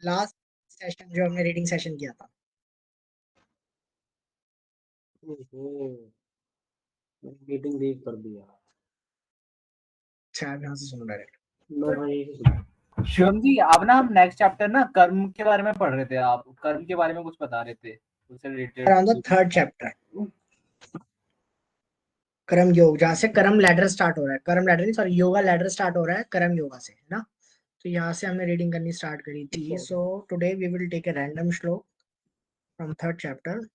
Last session जो हमने reading session किया था। मीटिंग लीव कर दिया। अच्छा, आप यहाँ से सुनो डायरेक्ट। शिवम जी, अब ना हम नेक्स्ट चैप्टर ना कर्म के बारे में पढ़ रहे थे। आप कर्म के बारे में कुछ बता रहे थे, उससे related. Around the third chapter, कर्म योग, जहाँ से कर्म लैडर स्टार्ट हो रहा है। कर्म लैडर नहीं, सॉरी, योगा लैडर स्टार्ट हो रहा है कर्म योगा से, है ना। तो यहाँ से हमने रीडिंग करनी स्टार्ट करी थी। So today we will take a random shloka from third chapter.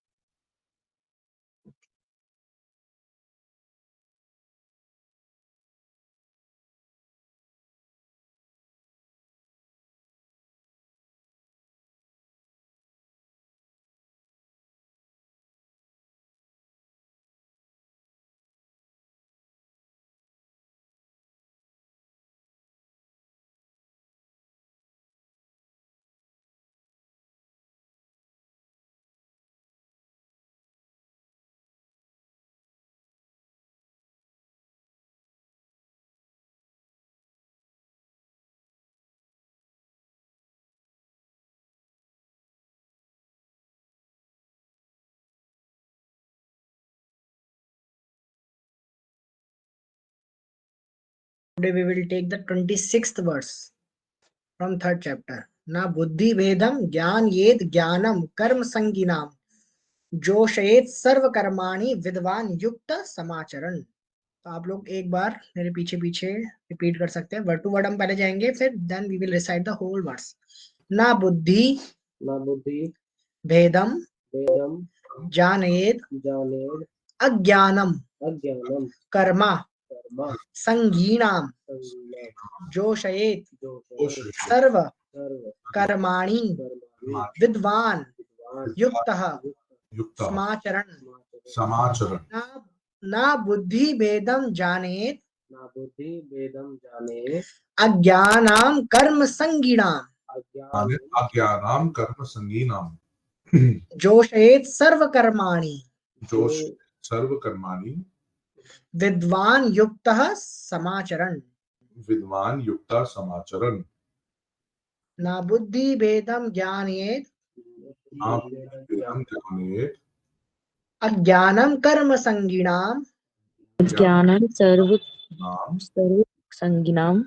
Today we will take the 26th verse from third chapter. Na buddhi भेदम ज्ञान येद ज्ञानम कर्म संगिनाम जोशयेत सर्व कर्माणि विद्वान युक्त समाचरण। तो आप लोग एक बार मेरे पीछे पीछे रिपीट कर सकते हैं। वर्ड टू वर्ड हम पहले जाएंगे, फिर then we will recite the whole verse. ना बुद्धि भेदम जानेद अज्ञानम कर्मा संगीनाम जोशयेत सर्व कर्माणि विद्वान युक्तः समाचरण। ना बुद्धि भेदम जानेत अज्ञानाम कर्म संगीनाम जोशयेत सर्व कर्माणि विद्वान युक्तः समाचरण। ना बुद्धि भेदम ज्ञानेत अज्ञानम कर्म संगीनाम ज्ञानं सर्व संगिनाम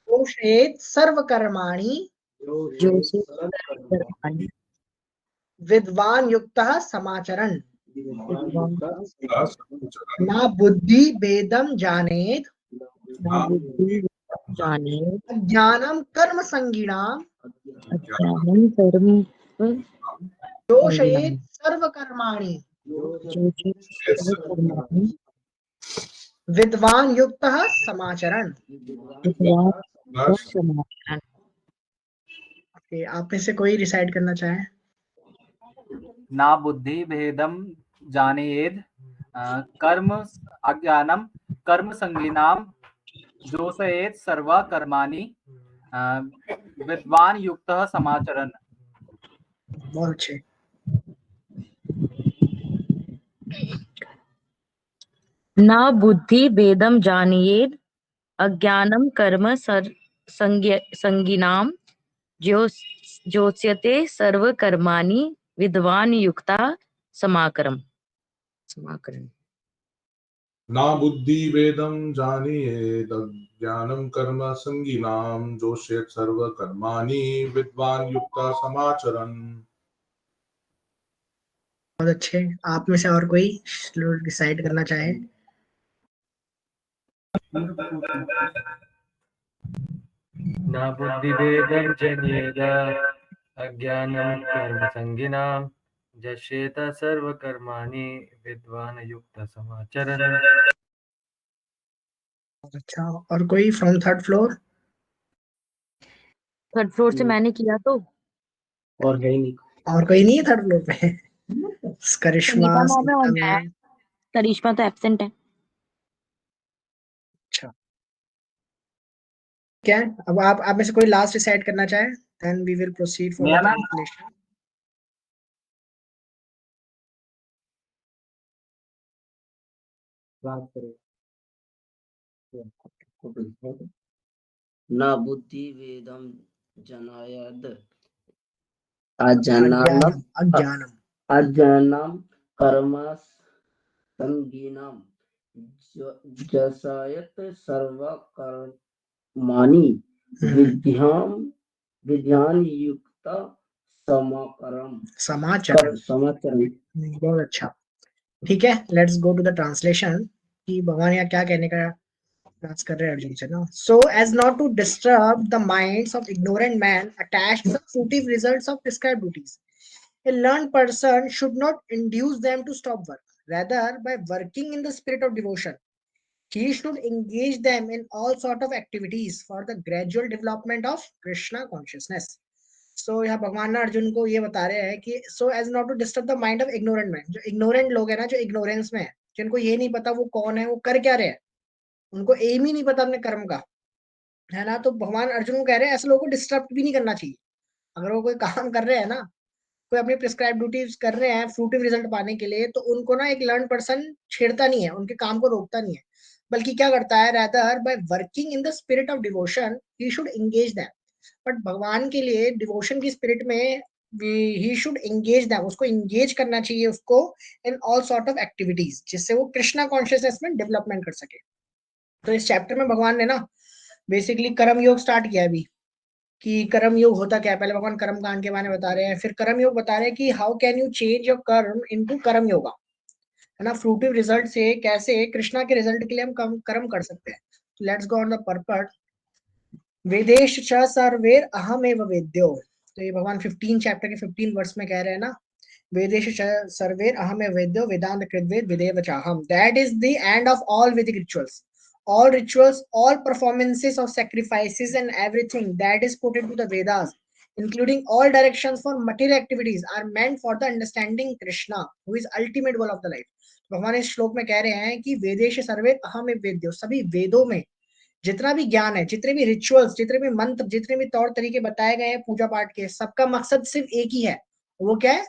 जोशयेत सर्व कर्माणि जोषि कर्माणि विद्वान युक्तः समाचरण। विद्वान् ना बुद्धि भेदम जानेत न बुद्धि जानेत अज्ञानम कर्म संगीनाम अज्ञानं कर्म जोशयेत सर्व कर्माणि जोषि सर्वकर्माणि विद्वान युक्तः समाचरण। विद्वान् समाचरण। Okay, आप में से कोई रिसाइड करना चाहे? ना बुद्धि भेदम जानेयेद कर्म अज्ञानम कर्म संगीनाम जोशयेत सर्व कर्माणि विद्वान युक्तः समाचरण। बहुत अच्छे। न बुद्धि भेदम जानीयेद अज्ञानं कर्म संगिनाम जोस्यते सर्व कर्माणि विद्वान युक्ता समाकरम। ना बुद्धि भेदम जानीयेद अज्ञानम कर्म संगीनाम जोष्येत सर्व कर्माणि विद्वान युक्ता समाचरण। बहुत अच्छे। आप में से और कोई डिसाइड करना चाहे? ना बुद्धि भेदम जन्येद अज्ञानं कर्म संगिनाम जश्येत सर्व कर्माणि विद्वान युक्त समाचरण। बहुत अच्छा। और कोई from third floor? Third floor से मैंने किया तो और है ही नहीं। और कोई नहीं है थर्ड फ्लोर पे? करिश्मा, करिश्मा मैम और संगीता मैं। मैम। करिश्मा तो एब्सेंट है। अच्छा, क्या है? अब आप में से कोई लास्ट डिसाइड करना चाहे, then we will proceed for the calculation. बात करें। न बुद्धि भेदम जनायद अज्ञानम अज्ञानम अज्ञानम कर्म संगीनम जसयत सर्व कर्माणि विद्यान युक्त समाचार। समाचरण। बहुत अच्छा, ठीक है। Let's go to the translation कि भगवान यहाँ क्या कहने का प्रयास कर रहे हैं अर्जुन से ना। So as not to disturb the minds of ignorant man attached to the fruitive results of prescribed duties, a learned person should not induce them to stop work. Rather, by working in the spirit of devotion, he should engage them in all sort of activities for the gradual development of Krishna consciousness. So यहाँ भगवान ना अर्जुन को ये बता रहे हैं कि so as not to disturb the mind of ignorant man, जो ignorant लोग हैं ना, जो ignorance में है, जिनको ये नहीं पता वो कौन है, वो कर क्या रहे हैं, उनको एम ही नहीं पता अपने कर्म का, है ना। तो भगवान अर्जुन को कह रहे हैं ऐसे लोगों को डिस्टर्ब भी नहीं करना चाहिए। अगर वो कोई काम कर रहे हैं ना, कोई अपनी प्रिस्क्राइब ड्यूटीज कर रहे हैं फ्रूटिव रिजल्ट पाने के लिए, तो उनको ना एक लर्न पर्सन छेड़ता नहीं है, उनके काम को रोकता नहीं है, बल्कि क्या करता है, rather by working in the spirit of devotion he should engage them. But भगवान के लिए डिवोशन की स्पिरिट में ही शुड एंगेज दैम, उसको एंगेज करना चाहिए उसको in all sort of activities, जिससे वो कृष्णा कॉन्शियसनेस में डेवलपमेंट कर सके। तो इस चैप्टर में भगवान ने ना बेसिकली कर्म योग स्टार्ट किया अभी, कि कर्म योग होता क्या है। पहले भगवान कर्म कांड के बारे में बता रहे हैं, फिर कर्म योग बता रहे हैं कि how can you change your कर्म इनटू कर्म योगा, है ना। फ्रूटिव रिजल्ट से कैसे कृष्णा के रिजल्ट के लिए हम कर्म कर सकते हैं। Let's go on the पर्पट। वेदेश च सर्वेर अहमेव वेद्यो, तो ये भगवान 15 चैप्टर के 15 वर्ष में कह रहे हैं ना, वेदेश च सर्वेर अहमेव वेद्यो वेदांत कृद्वेद विदेव चाहम, that is the end of all वैदिक rituals. All rituals, all performances of sacrifices and everything that is put into the Vedas, including all directions for material activities, are meant for the understanding Krishna, who is ultimate goal of the life. भगवान इस श्लोक में कह रहे हैं कि वेदेश सर्वे अहमेव वेद्यो, सभी वेदों में जितना भी ज्ञान है, जितने भी रिचुअल्स, जितने भी मंत्र, जितने भी तौर तरीके बताए गए हैं पूजा पाठ के, सबका मकसद सिर्फ एक ही है, वो क्या है,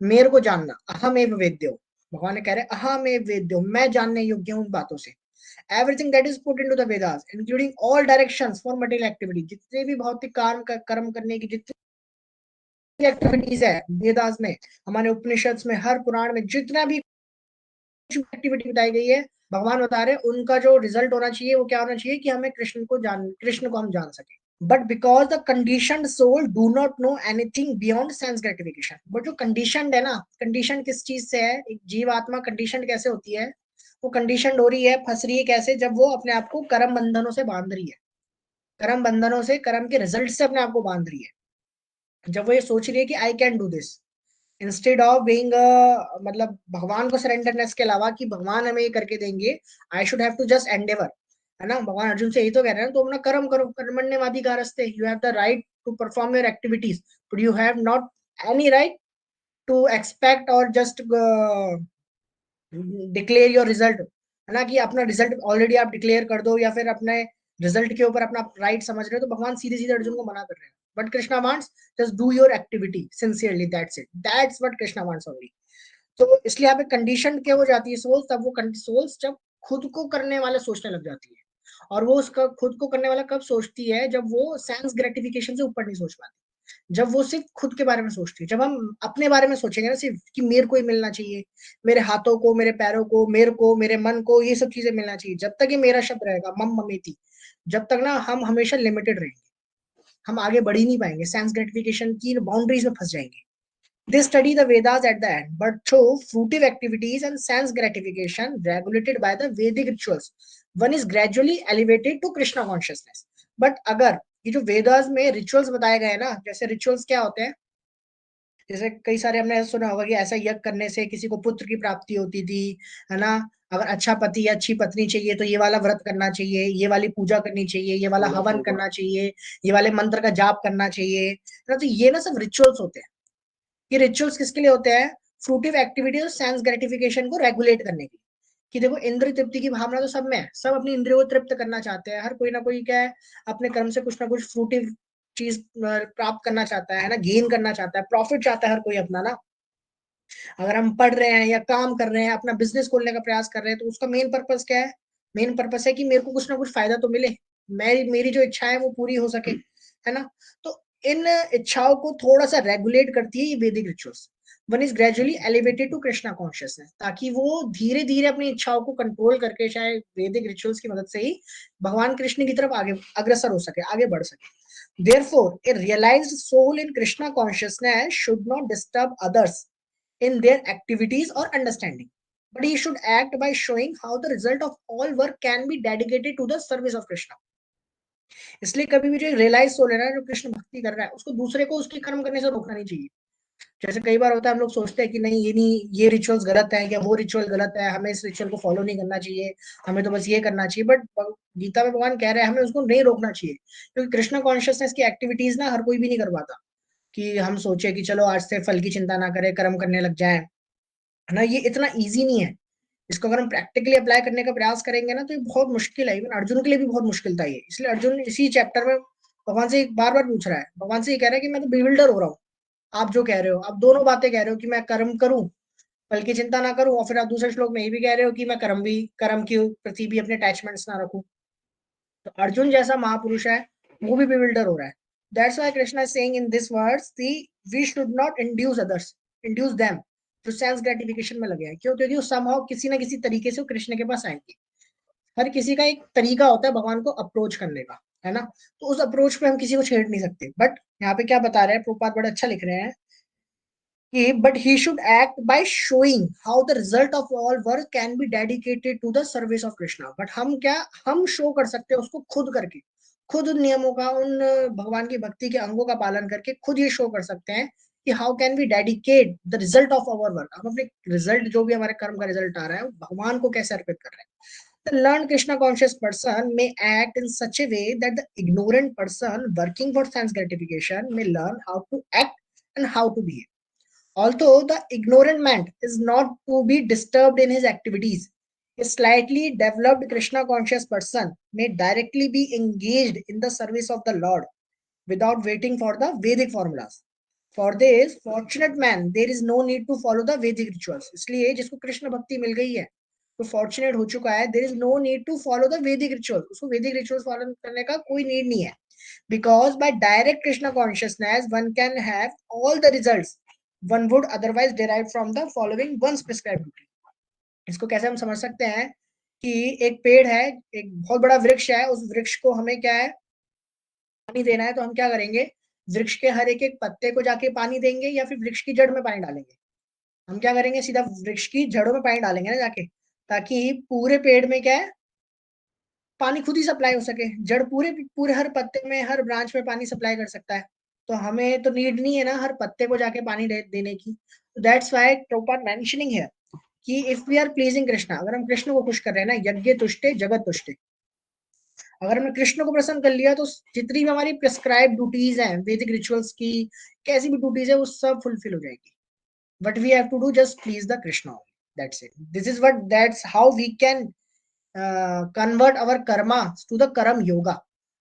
मेरे को जानना। अहमेव वेद्यो, भगवान ने कह रहे अहमेव वेद्यो, मैं जानने योग्य हूं उन बातों से। Everything that is put into the Vedas, including all directions for material activity, जितने भी भौतिक कर्म करने की जितनी एक्टिविटीज है वेदास में, हमारे उपनिषद में, हर पुराण में जितना भी एक्टिविटी बताई गई है, भगवान बता रहे उनका जो रिजल्ट होना चाहिए वो क्या होना चाहिए कि हमें कृष्ण को हम जान सके। But because the conditioned soul do not know anything beyond sense gratification, but जो कंडीशनड है ना, कंडीशन किस चीज से है, एक जीव आत्मा कंडीशन कैसे होती है, वो कंडीशन हो रही है, फंस रही है कैसे, जब वो अपने आप को कर्म बंधनों से बांध रही है, कर्म बंधनों से, कर्म के रिजल्ट से अपने आप को बांध रही है। जब वो ये सोच रही है कि I can do this instead of being, मतलब भगवान को सरेंडरनेस के अलावा कि भगवान हमें ये करके देंगे, I should have to just endeavour, है ना। भगवान अर्जुन से यही तो कह रहे हैं, तो अपना कर्म करो, कर्मण्यवाधिकारस्ते, you have the right to perform your activities, but you have not any right to expect और जस्ट डिक्लेयर योर रिजल्ट, है ना, कि अपना रिजल्ट ऑलरेडी आप डिक्लेयर कर दो या फिर अपने रिजल्ट के ऊपर अपना राइट समझ रहे हो। तो भगवान सीधे सीधे अर्जुन को मना कर रहे हैं, but Krishna wants just do your activity sincerely, that's it, that's what Krishna wants only. तो इसलिए यहाँ पे कंडीशन क्या हो जाती है सोल, तब वो सोल्स जब खुद को करने वाला सोचने लग जाती है, और वो उसका खुद को करने वाला कब सोचती है, जब वो सेंस ग्रेटिफिकेशन से ऊपर नहीं सोच पाती, जब वो सिर्फ खुद के बारे में सोचती है। जब हम अपने बारे में सोचेंगे ना सिर्फ कि मेरे को ही मिलना चाहिए, मेरे हाथों को, मेरे पैरों को, मेरे को, मेरे मन को, ये सब चीजें मिलना चाहिए, जब तक ये मेरा शब्द रहेगा मम ममेती, जब तक ना हम हमेशा लिमिटेड रहेंगे, हम आगे बढ़ ही नहीं पाएंगे, सेंस ग्रेटिफिकेशन की बाउंड्रीज में फंस जाएंगे। They study the Vedas at the end, but through fruitive activities and sense gratification regulated by the Vedic rituals, one is gradually elevated to Krishna consciousness. But अगर ये जो वेदास में रिचुअल्स बताए गए हैं ना, जैसे रिचुअल्स क्या होते हैं, जैसे कई सारे हमने सुना होगा कि ऐसा यज्ञ करने से किसी को पुत्र की प्राप्ति होती थी, है ना। अगर अच्छा पति या अच्छी पत्नी चाहिए तो ये वाला व्रत करना चाहिए, ये वाली पूजा करनी चाहिए, ये वाला हवन करना चाहिए, ये वाले मंत्र का जाप करना चाहिए, है ना। तो ये ना सब रिचुअल्स होते हैं। ये रिचुअल्स किसके लिए होते हैं, फ्रूटिव एक्टिविटीज और सेंस ग्रेटिफिकेशन को रेगुलेट करने के लिए। कि देखो इंद्रिय तृप्ति की भावना तो सब में है, सब अपनी इंद्रियों को तृप्त करना चाहते हैं, हर कोई ना कोई क्या है, अपने कर्म से कुछ ना कुछ फ्रूटिव चीज प्राप्त करना चाहता है ना, गेन करना चाहता है, प्रॉफिट चाहता है हर कोई अपना ना। अगर हम पढ़ रहे हैं या काम कर रहे हैं, अपना बिजनेस खोलने का प्रयास कर रहे हैं, तो उसका मेन पर्पस क्या है, मेन पर्पस है कि मेरे को कुछ ना कुछ फायदा तो मिले, मेरी जो इच्छा है वो पूरी हो सके, है ना। तो इन इच्छाओं को थोड़ा सा रेगुलेट करती है ये वैदिक rituals. One is gradually elevated to Krishna consciousness, ताकि वो धीरे धीरे अपनी इच्छाओं को कंट्रोल करके शायद वैदिक रिचुअल्स की मदद से ही भगवान कृष्ण की तरफ आगे अग्रसर हो सके, आगे बढ़ सके। Therefore, a realized soul in Krishna consciousness should not disturb others in their activities or understanding, but he should act by showing how the result of all work can be dedicated to the service of Krishna. इसलिए कभी भी जो realise soul है ना, जो कृष्ण भक्ति कर रहा है, उसको दूसरे को उसके कर्म करने से रोकना नहीं चाहिए। जैसे कई बार होता है हम लोग सोचते हैं कि नहीं ये रिचुअल्स गलत है, या वो रिचुअल गलत है, हमें इस रिचुअल को फॉलो नहीं करना चाहिए, हमें तो बस ये करना चाहिए। बट गीता में भगवान कह रहे हैं हमें उसको नहीं रोकना चाहिए, क्योंकि कृष्ण कॉन्शियसनेस की एक्टिविटीज ना हर कोई भी नहीं कर पाता। कि हम सोचे कि चलो आज से फल की चिंता ना करें, कर्म करने लग जाए, है ना, ये इतना ईजी नहीं है। इसको अगर हम प्रैक्टिकली अप्लाई करने का प्रयास करेंगे ना तो ये बहुत मुश्किल है। इवन अर्जुन के लिए भी बहुत मुश्किल था ये। इसलिए अर्जुन इसी चैप्टर में भगवान से बार बार पूछ रहा है, भगवान से ये कह रहा है कि मैं तो बिल्डर हो रहा हूँ, आप जो कह रहे हो, आप दोनों बातें कह रहे हो कि मैं कर्म करूं, फल की चिंता ना करूं, और फिर आप दूसरे श्लोक में ये भी कह रहे हो कि मैं कर्म के प्रति भी अपने अटैचमेंट्स ना रखूं। तो अर्जुन जैसा महापुरुष है वो भी बिल्डर हो रहा है। That's why Krishna is saying in this words we should not induce them जो सेंस ग्रेटिफिकेशन में लगे हैं। क्यों? क्योंकि वो समहाउ किसी ना किसी तरीके से कृष्ण के पास आएंगे। हर किसी का एक तरीका होता है भगवान को अप्रोच करने का, है ना। तो उस अप्रोच पे हम किसी को छेड़ नहीं सकते। बट यहाँ पे क्या बता रहे हैं प्रभुपाद, बड़ा अच्छा लिख रहे हैं कि but he should act by showing how the result of all work can be dedicated to the service of Krishna. but हम शो कर सकते हैं उसको खुद करके, खुद उन नियमों का, उन भगवान की भक्ति के अंगों का पालन करके खुद ये शो कर सकते हैं कि how can we dedicate the result of our work. हम अपने रिजल्ट, जो भी हमारे कर्म का रिजल्ट आ रहा है, भगवान को कैसे अर्पित कर रहे हैं। The learned Krishna conscious person may act in such a way that the ignorant person working for sense gratification may learn how to act and how to behave. Although the ignorant man is not to be disturbed in his activities, a slightly developed Krishna conscious person may directly be engaged in the service of the Lord without waiting for the Vedic formulas. For this fortunate man, there is no need to follow the Vedic rituals. इसलिए जिसको कृष्ण भक्ति मिल गई है तो fortunate हो चुका है। There is no need to follow the Vedic rituals. उसको वैदिक रिचुअल्स फॉलो करने का कोई नीड नहीं है। Because by direct Krishna consciousness, one can have all the results one would otherwise derive from the following one's prescribed duty. इसको कैसे हम समझ सकते हैं कि एक पेड़ है, एक बहुत बड़ा वृक्ष है, उस वृक्ष को हमें क्या है, पानी देना है। तो हम क्या करेंगे, वृक्ष के हर एक एक पत्ते को जाके पानी देंगे, या फिर वृक्ष की जड़ में पानी डालेंगे। हम क्या करेंगे, सीधा वृक्ष की जड़ों में पानी डालेंगे ना जाके, ताकि पूरे पेड़ में क्या है, पानी खुद ही सप्लाई हो सके। जड़ पूरे हर पत्ते में, हर ब्रांच में पानी सप्लाई कर सकता है। तो हमें तो नीड नहीं है ना हर पत्ते को जाके पानी देने की। That's why Prabhupada mentioning here कि if we are pleasing Krishna, अगर हम कृष्ण को खुश कर रहे हैं ना, यज्ञ तुष्टे जगत तुष्टे, अगर हमने कृष्ण को प्रसन्न कर लिया तो जितनी भी हमारी प्रिस्क्राइब ड्यूटीज हैं वैदिक रिचुअल्स की, कैसी भी ड्यूटीज है, वो सब फुलफिल हो जाएगी। But we have to do just please the Krishna, that's it. This is what, that's how we can convert our karma to the karam yoga.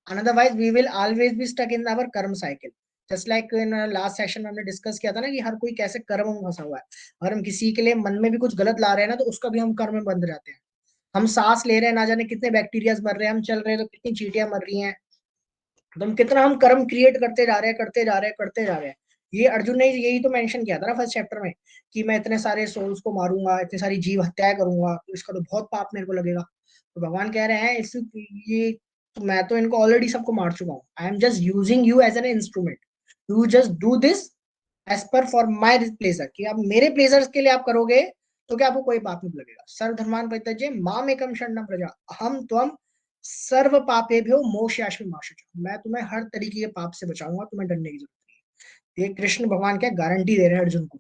Otherwise we will always be stuck in our karma cycle. Just like in last session में हमने discuss किया था ना कि हर कोई कैसे कर्म में फंसा हुआ है। अगर हम किसी के लिए मन में भी कुछ गलत ला रहे हैं ना, तो उसका भी हम कर्म में बंध जाते हैं। हम सांस ले रहे हैं, ना जाने कितने बैक्टीरिया मर रहे हैं, हम चल रहे हैं तो कितनी चींटियां मर रही हैं। तो हम कितना हम कर्म क्रिएट करते जा रहे हैं। ये अर्जुन ने यही तो मेंशन किया था ना फर्स्ट चैप्टर में कि मैं इतने सारे सोल्स को मारूंगा, इतनी सारी जीव हत्याएं करूंगा, तो इसका तो बहुत पाप मेरे को लगेगा। तो भगवान कह रहे हैं ये तो मैं तो इनको ऑलरेडी सबको मार चुका हूँ। I am just using you as an instrument, you just do this as per for my pleasure, कि आप मेरे प्लेजर के लिए आप करोगे तो क्या आपको कोई पाप नहीं लगेगा। सर्वधर्मान परित्यज्य माम एकम शरणम व्रज अहम त्वम सर्व पापेभ्यो मोक्षयास्मि मा शुचः। मैं तुम्हें हर तरीके के पाप से बचाऊंगा, तुम्हें डरने की जरूरत नहीं है। ये कृष्ण भगवान क्या गारंटी दे रहे हैं अर्जुन को।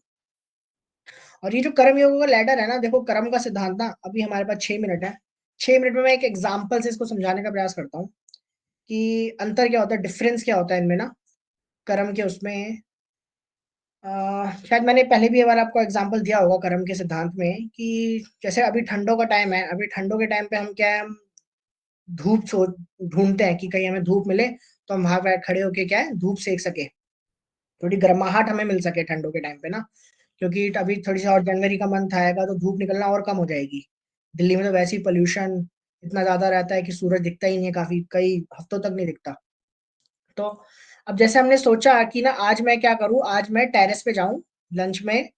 और ये जो कर्म योग का लैडर है ना, देखो कर्म का सिद्धांत ना, अभी हमारे पास 6 मिनट है। 6 मिनट में मैं एक एग्जाम्पल से इसको समझाने का प्रयास करता हूँ कि अंतर क्या होता है, डिफरेंस क्या होता है इनमें ना, कर्म के उसमें। शायद मैंने पहले भी एक बार आपको एग्जांपल दिया होगा कर्म के सिद्धांत में कि जैसे अभी ठंडों का टाइम है, अभी ठंडों के टाइम पे हम क्या है, हम धूप ढूंढते हैं कि कहीं हमें धूप मिले तो हम वहां पर खड़े होके क्या है, धूप सेक सके, थोड़ी गर्माहट हमें मिल सके ठंडों के टाइम पे ना। क्योंकि अभी थोड़ी सी और जनवरी का मंथ आएगा तो धूप निकलना और कम हो जाएगी। दिल्ली में तो वैसे ही पोल्यूशन इतना ज्यादा रहता है कि सूरज दिखता ही नहीं है, काफी कई हफ्तों तक नहीं दिखता। तो अब जैसे हमने सोचा कि ना आज मैं क्या करूं, आज मैं टेरेस पे जाऊं लंच में,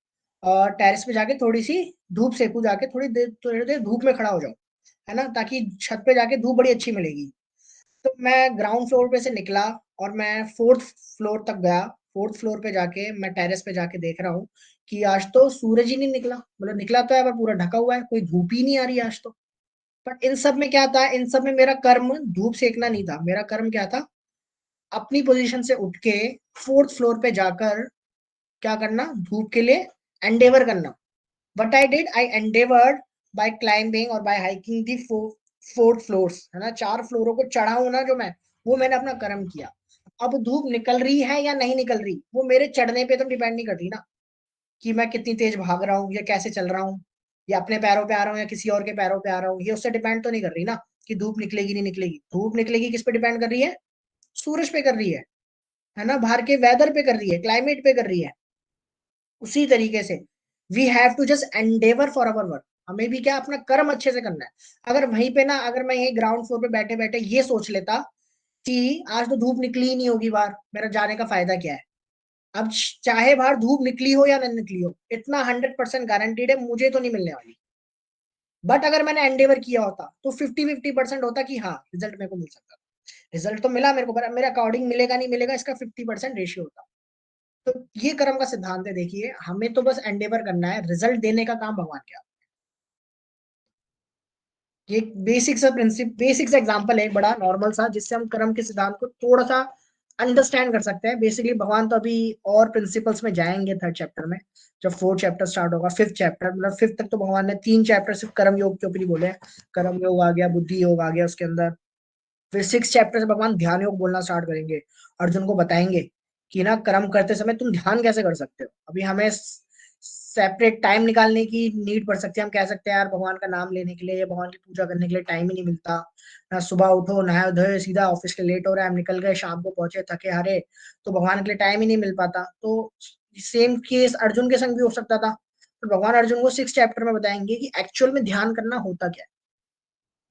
और टेरेस पे जाके थोड़ी सी धूप सेकूं, जाके थोड़ी देर धूप में खड़ा हो जाऊं, है ना, ताकि छत पे जाके धूप बड़ी अच्छी मिलेगी। तो मैं ग्राउंड फ्लोर पे से निकला और मैं फोर्थ फ्लोर तक गया। फोर्थ फ्लोर पे जाके मैं टेरेस पे जाके देख रहा हूँ कि आज तो सूरज ही नहीं निकला, मतलब निकला तो है पर पूरा ढका हुआ है, कोई धूप ही नहीं आ रही आज तो। बट इन सब में क्या था, इन सब में मेरा कर्म धूप सेकना नहीं था, मेरा कर्म क्या था, अपनी पोजीशन से उठ के फोर्थ फ्लोर पे जाकर क्या करना, धूप के लिए एंडेवर करना। What I did, I endeavoured by climbing और by hiking the fourth floors, है ना, 4 फ्लोरों को चढ़ा हूं ना जो मैं, वो मैंने अपना कर्म किया। अब धूप निकल रही है या नहीं निकल रही, वो मेरे चढ़ने पे तो डिपेंड नहीं कर रही ना, कि मैं कितनी तेज भाग रहा हूँ या कैसे चल रहा हूँ, या अपने पैरों पे आ रहा हूँ या किसी और के पैरों पे आ रहा हूँ, ये उससे डिपेंड तो नहीं कर रही ना कि धूप निकलेगी नहीं निकलेगी। धूप निकलेगी किस पे डिपेंड कर रही है, सूरज पे कर रही है ना, बाहर के वेदर पे कर रही है, क्लाइमेट पे कर रही है। उसी तरीके से we have to just endeavour for our work, हमें भी क्या अपना कर्म अच्छे से करना है। अगर वहीं पे ना, अगर मैं यही ग्राउंड फ्लोर पे बैठे बैठे ये सोच लेता कि आज तो धूप निकली ही नहीं होगी बाहर, मेरा जाने का फायदा क्या है। अब चाहे बाहर धूप निकली हो या नहीं निकली हो, इतना 100% गारंटीड है मुझे तो नहीं मिलने वाली। बट अगर मैंने एंडेवर किया होता तो 50-50% होता कि हाँ रिजल्ट मेरे को मिल सकता। रिजल्ट तो मिला मेरे को, पर मेरे अकॉर्डिंग मिलेगा नहीं मिलेगा इसका 50% रेशियो होता। तो ये कर्म का सिद्धांत है। देखिए हमें तो बस एंडेवर करना है, रिजल्ट देने का काम भगवान के हाथ में। ये बेसिक सा प्रिंसिप, बेसिक सा एग्जांपल है, एक बड़ा नॉर्मल सा, जिससे हम कर्म के सिद्धांत को थोड़ा सा अंडरस्टैंड कर सकते हैं। बेसिकली भगवान तो अभी और प्रिंसिपल्स में जाएंगे थर्ड चैप्टर में, जब फोर्थ चैप्टर स्टार्ट होगा, फिफ्थ चैप्टर, मतलब फिफ्थ तक तो भगवान ने 3 चैप्टर सिर्फ कर्म योग के ऊपर ही बोले हैं। कर्म योग आ गया, बुद्धि योग आ गया उसके अंदर। फिर 6 चैप्टर से भगवान ध्यान योग बोलना स्टार्ट करेंगे, अर्जुन को बताएंगे कि ना कर्म करते समय तुम ध्यान कैसे कर सकते हो। अभी हमें सेपरेट टाइम निकालने की नीड पड़ सकती है, हम कह सकते हैं यार भगवान का नाम लेने के लिए या भगवान की पूजा करने के लिए टाइम ही नहीं मिलता ना, सुबह उठो नहाए धोए सीधा ऑफिस के लेट हो रहा है, हम निकल गए शाम को पहुंचे थके हारे, तो भगवान के लिए टाइम ही नहीं मिल पाता। तो सेम केस अर्जुन के संग भी हो सकता था। तो भगवान अर्जुन को 6 चैप्टर में बताएंगे कि एक्चुअल में ध्यान करना होता क्या है,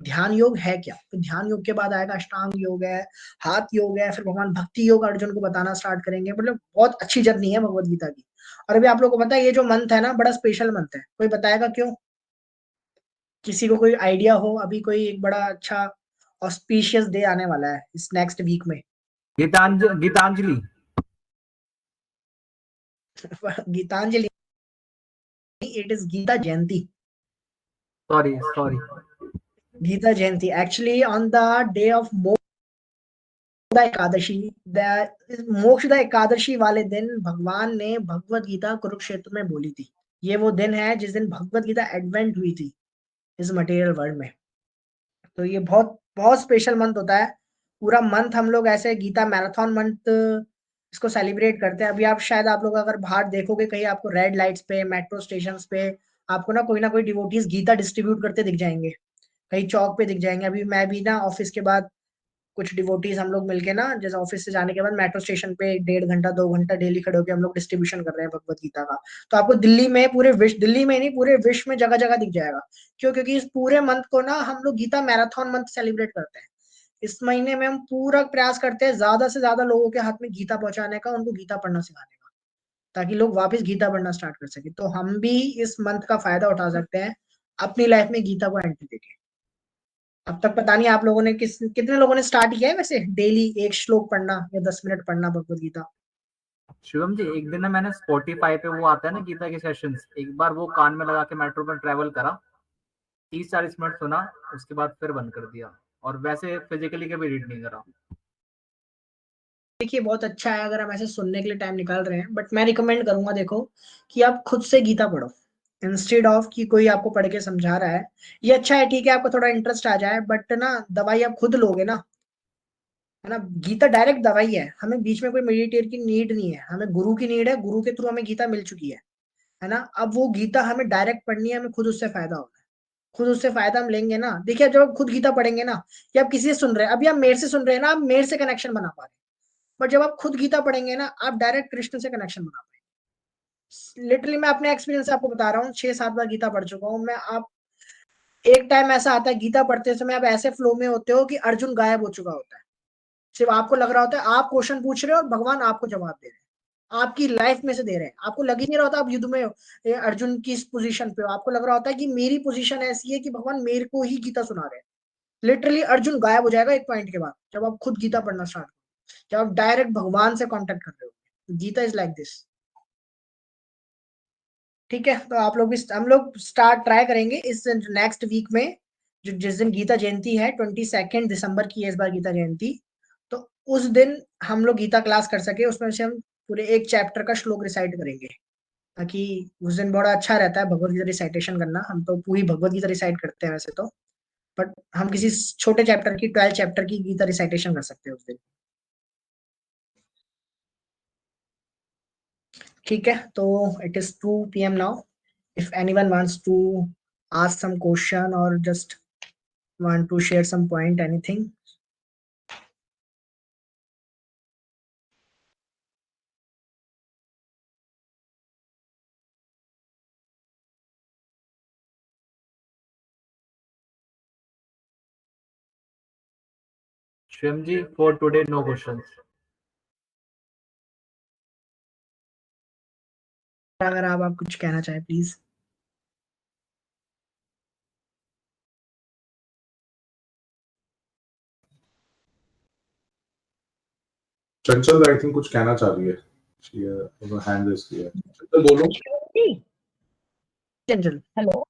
ध्यान योग है क्या। तो ध्यान योग के बाद आएगा अष्टांग योग है, हाथ योग है, फिर भगवान भक्ति योग अर्जुन को बताना स्टार्ट करेंगे। मतलब बहुत अच्छी जर्नी है भगवत गीता की। और अभी आप लोगों को पता है ये जो मंथ है ना बड़ा स्पेशल मंथ है, कोई बताएगा क्यों, किसी को कोई आइडिया हो। अभी कोई एक बड़ा अच्छा ऑस्पिशियस डे आने वाला है इस नेक्स्ट वीक में। Gitanjali. Gitanjali, it is Gita Jayanti. Sorry sorry. Gita Jayanti actually on the day of Ekadashi, Mokshada Ekadashi वाले दिन भगवान ने भगवत गीता कुरुक्षेत्र में बोली थी। ये वो दिन है जिस दिन भगवत गीता एडवेंट हुई थी इस मटेरियल वर्ल्ड में। तो ये बहुत बहुत स्पेशल मंथ होता है। पूरा मंथ हम लोग ऐसे गीता मैराथन मंथ इसको सेलिब्रेट करते हैं। अभी आप शायद आप लोग अगर बाहर देखोगे कहीं, आपको रेड लाइट्स पे, मेट्रो स्टेशन पे आपको ना कोई डिवोटीज गीता डिस्ट्रीब्यूट करते दिख जाएंगे, कहीं चौक पे दिख जाएंगे। अभी मैं भी ना ऑफिस के बाद कुछ डिवोटीज हम लोग मिलके ना, जैसे ऑफिस से जाने के बाद मेट्रो स्टेशन पे 1.5 घंटा 2 घंटा डेली खड़े होकर हम लोग डिस्ट्रीब्यूशन कर रहे हैं भगवत गीता का। तो आपको दिल्ली में, पूरे विश्व, दिल्ली में नहीं पूरे विश्व में जगह जगह दिख जाएगा। क्यों, क्योंकि इस पूरे मंथ को ना हम लोग गीता मैराथन मंथ सेलिब्रेट करते हैं। इस महीने में हम पूरा प्रयास करते हैं ज्यादा से ज्यादा लोगों के हाथ में गीता पहुंचाने का, उनको गीता पढ़ना सिखाने का, ताकि लोग वापस गीता पढ़ना स्टार्ट कर सके। तो हम भी इस मंथ का फायदा उठा सकते हैं अपनी लाइफ में गीता को एंट्री देके। अब तक पता नहीं आप लोगों ने कितने लोगों ने स्टार्ट किया है वैसे डेली एक श्लोक पढ़ना या 10 मिनट पढ़ना भगवत गीता। शिवम जी, एक दिन ना मैंने स्पॉटिफाई पे वो आता है ना गीता के सेशंस, एक बार वो कान में लगा के मेट्रो में ट्रेवल करा, 30-40 मिनट सुना, उसके बाद फिर बंद कर दिया। और वैसे फिजिकली कभी रीड नहीं करा। देखिए बहुत अच्छा है अगर हम ऐसे सुनने के लिए टाइम निकाल रहे हैं, बट मैं रिकमेंड करूंगा देखो कि आप खुद से गीता पढ़ो इंस्टेड ऑफ कि कोई आपको पढ़ के समझा रहा है। ये अच्छा है, ठीक है, आपको थोड़ा इंटरेस्ट आ जाए, बट ना दवाई आप खुद लोगे ना, है ना। गीता डायरेक्ट दवाई है, हमें बीच में कोई मेडिटेटर की नीड नहीं है, हमें गुरु की नीड है, गुरु के थ्रू हमें गीता मिल चुकी है ना। अब वो गीता हमें डायरेक्ट पढ़नी है, हमें खुद उससे फायदा होगा। खुद उससे फायदा हम लेंगे ना, देखिए जब आप खुद गीता पढ़ेंगे ना, कि आप किसी से सुन रहे हैं, अभी आप मेरे से सुन रहे हैं ना, आप मेरे से कनेक्शन बना पा रहे हैं। बट जब आप खुद गीता पढ़ेंगे ना, आप डायरेक्ट कृष्ण से कनेक्शन बना पाएंगे। लिटरली मैं अपने एक्सपीरियंस से आपको बता रहा हूँ, 6-7 बार गीता पढ़ चुका हूँ मैं। आप एक टाइम ऐसा आता है गीता पढ़ते समय आप ऐसे फ्लो में होते हो कि अर्जुन गायब हो चुका होता है, सिर्फ आपको लग रहा होता है आप क्वेश्चन पूछ रहे हो और भगवान आपको जवाब दे रहे हैं, आपकी लाइफ में से दे रहे हैं, आपको लग ही नहीं रहा होता आप युद्ध में हो, अर्जुन की इस पोजीशन पे हो, आपको लग रहा होता है कि मेरी पोजीशन ऐसी है कि भगवान मेरे को ही गीता सुना रहे हैं। लिटरली अर्जुन गायब हो जाएगा एक पॉइंट के बाद, जब आप खुद गीता पढ़ना स्टार्ट करो, जब आप डायरेक्ट भगवान से कांटेक्ट कर रहे हो। Gita is like this. ठीक है, तो आप लोग भी, हम लोग स्टार्ट ट्राई करेंगे इस नेक्स्ट वीक में, जो जिस दिन गीता जयंती है, 22 दिसंबर की है इस बार गीता जयंती, तो उस दिन हम लोग गीता क्लास कर सके, उसमें से हम पूरे एक चैप्टर का श्लोक रिसाइट करेंगे, ताकि उस दिन बड़ा अच्छा रहता है भगवत गीता रिसाइटेशन करना। हम तो पूरी भगवत गीता रिसाइट करते हैं वैसे तो, बट हम किसी छोटे चैप्टर की 12 चैप्टर की गीता रिसाइटेशन कर सकते हैं उस दिन। ठीक है, तो it is 2 PM now. If anyone wants to ask some question or just want to share some point, anything. Shivam ji, for today no questions. अगर आप कुछ कहना चाहें प्लीज। चंचल आई थिंक कुछ कहना चाह रही है, हैंड रेज किया है। चंचल बोलो। चंचल, हेलो।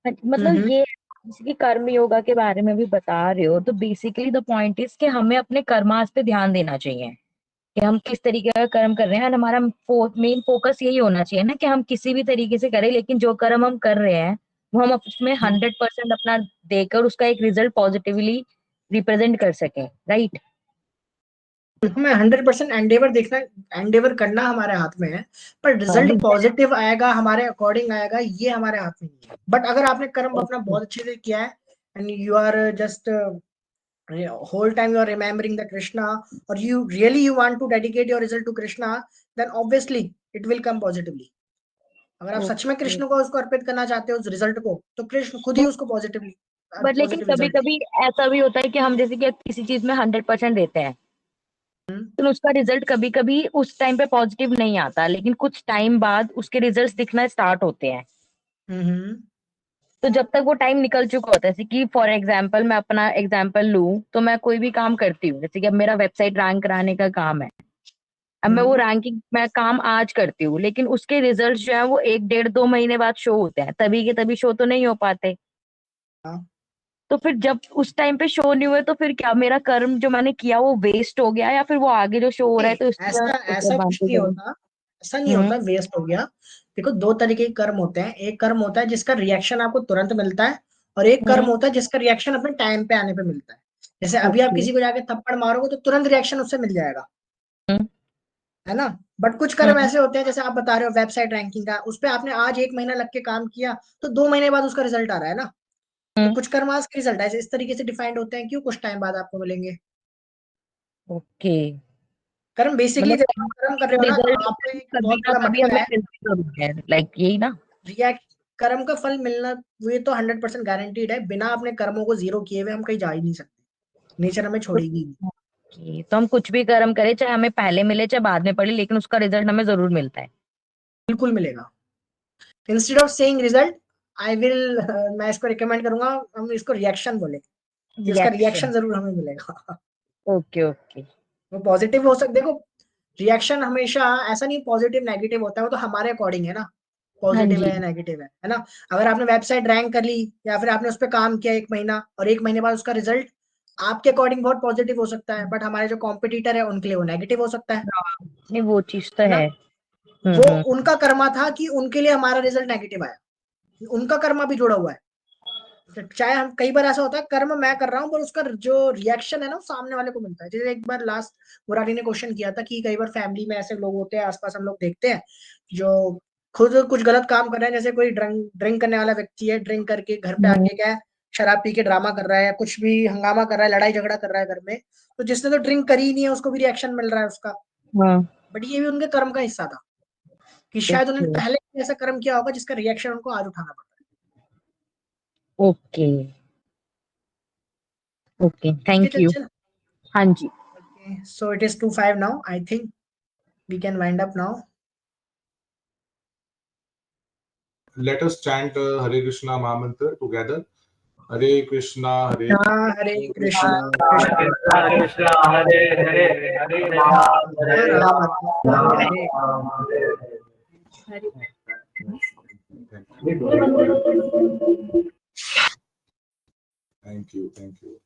मतलब ये जैसे कर्म योगा के बारे में भी बता रहे हो, तो बेसिकली द पॉइंट इज कि हमें अपने कर्मास पे ध्यान देना चाहिए कि हम किस तरीके का कर्म कर रहे हैं, और हमारा मेन फोकस यही होना चाहिए ना कि हम किसी भी तरीके से करें, लेकिन जो कर्म हम कर रहे हैं वो हम उसमें 100% अपना देकर उसका एक रिजल्ट पॉजिटिवली रिप्रेजेंट कर सकें, राइट? हमें 100% एंडेवर देखना, एंडेवर करना हमारे हाथ में है, पर रिजल्ट पॉजिटिव आएगा हमारे अकॉर्डिंग आएगा, ये हमारे हाथ में नहीं है। बट अगर आपने कर्म अपना बहुत अच्छे से किया है and you are just whole time you are remembering the Krishna, or you really you want to dedicate your result to Krishna, then obviously it will come positively. अगर आप सच में कृष्ण को उसको अर्पित करना चाहते हो उस रिजल्ट को, तो कृष्ण खुद ही उसको पॉजिटिवली बट लेकिन पॉजिटिव कभी रिजल्ट कभी ऐसा भी होता है कि हम जैसे कि किसी चीज में 100% देते हैं, तो उसका रिजल्ट कभी कभी उस टाइम पे पॉजिटिव नहीं आता, लेकिन कुछ टाइम बाद उसके रिजल्ट्स दिखना स्टार्ट होते हैं। तो जब तक वो टाइम निकल चुका होता है, जैसे कि फॉर एग्जाम्पल मैं अपना एग्जाम्पल लूं, तो मैं कोई भी काम करती हूँ, जैसे कि अब मेरा वेबसाइट रैंक कराने का काम है, अब मैं वो रैंकिंग मैं काम आज करती हूँ, लेकिन उसके रिजल्ट जो है वो 1 1.5 2 महीने बाद शो होते हैं, तभी के तभी शो तो नहीं हो पाते। तो फिर जब उस टाइम पे शो नहीं हुए, तो फिर क्या मेरा कर्म जो मैंने किया वो वेस्ट हो गया, या फिर वो आगे जो शो हो रहा है तो उसकी ऐसा ऐसा कुछ नहीं होता, ऐसा नहीं होता वेस्ट हो गया। देखो, दो तरीके के कर्म होते हैं, एक कर्म होता है जिसका रिएक्शन आपको तुरंत मिलता है, और एक कर्म होता है जिसका रिएक्शन अपने टाइम पे आने पे मिलता है। जैसे अभी आप किसी को जाके थप्पड़ मारोगे तो तुरंत रिएक्शन उससे मिल जाएगा, है ना। बट कुछ कर्म ऐसे होते हैं, जैसे आप बता रहे हो वेबसाइट रैंकिंग का, उस पर आपने आज 1 महीना लग के काम किया, तो 2 महीने बाद उसका रिजल्ट आ रहा है ना। तो कुछ कर्म आज के रिजल्ट ऐसे इस तरीके से डिफाइंड होते हैं, क्यों कुछ टाइम बाद आपको मिलेंगे। ओके, कर्म बेसिकली, मतलब जब आप कर्म कर रहे हो ना, तो रिजल्ट आपको एक कभी बहुत ना बड़ा कभी मटका हमें है। मिलता जरूर है, लाइक यही ना। रिएक्ट कर्म का फल मिलना, ये तो 100% गारंटीड है। बिना अपने कर्मों को जीरो किए हुए हम कहीं जा ही नहीं सकते, नेचर हमें तो छोड़ेगी नहीं। तो हम कुछ भी कर्म करें, चाहे हमें पहले मिले चाहे बाद में पड़े, लेकिन उसका रिजल्ट हमें जरूर मिलता है। बिल्कुल मिलेगा। Instead of saying result, I will, मैं इसको रिकमेंड करूंगा, हम इसको रिएक्शन बोले, कि उसका रिएक्शन। रिएक्शन जरूर हमें मिलेगा। Okay okay. वो पॉजिटिव हो सकता, देखो रिएक्शन हमेशा ऐसा नहीं पॉजिटिव नेगेटिव होता है, वो तो हमारे अकॉर्डिंग है ना, हाँ पॉजिटिव जी। है नेगेटिव है ना। अगर आपने वेबसाइट रैंक कर ली, या फिर आपने उस पर काम किया 1 महीना, और 1 महीने बाद उसका रिजल्ट आपके अकॉर्डिंग बहुत पॉजिटिव हो सकता है, बट हमारे जो कॉम्पिटिटर है उनके लिए वो नेगेटिव हो सकता नहीं, वो चीज तो है ना। है। वो हम्म। उनका कर्मा था कि उनके लिए हमारा रिजल्ट नेगेटिव आया, उनका कर्मा भी जुड़ा हुआ है। तो चाहे हम, कई बार ऐसा होता है कर्म मैं कर रहा हूँ, पर उसका जो रिएक्शन है ना, वो सामने वाले को मिलता है। जैसे एक बार लास्ट मुरारी ने क्वेश्चन किया था कि कई बार फैमिली में ऐसे लोग होते हैं, आसपास हम लोग देखते हैं, जो खुद कुछ गलत काम कर रहे हैं, जैसे कोई ड्रिंक करने वाला व्यक्ति है, ड्रिंक करके घर पे आके क्या है, शराब पी के ड्रामा कर रहा है, कुछ भी हंगामा कर रहा है, लड़ाई झगड़ा कर रहा है घर में, तो जिसने तो ड्रिंक करी ही नहीं है उसको भी रिएक्शन मिल रहा है उसका। हाँ। बट ये भी उनके कर्म का हिस्सा था, कि शायद उन्होंने ओके पहले भी ऐसा कर्म किया होगा जिसका रिएक्शन उनको आज उठाना पड़ता ओके ओके, है। ठीक है थैंक यू। चंचल। हाँ जी। Okay, so it is 2-5 now. I think we can wind up now. Let us chant Hare Krishna Mahamantra together. Hare Krishna, Hare Hare Krishna, Krishna Krishna Hare Hare Hare Ram Hare Ram Hare Ram Hare Hare. Thank you. Thank you.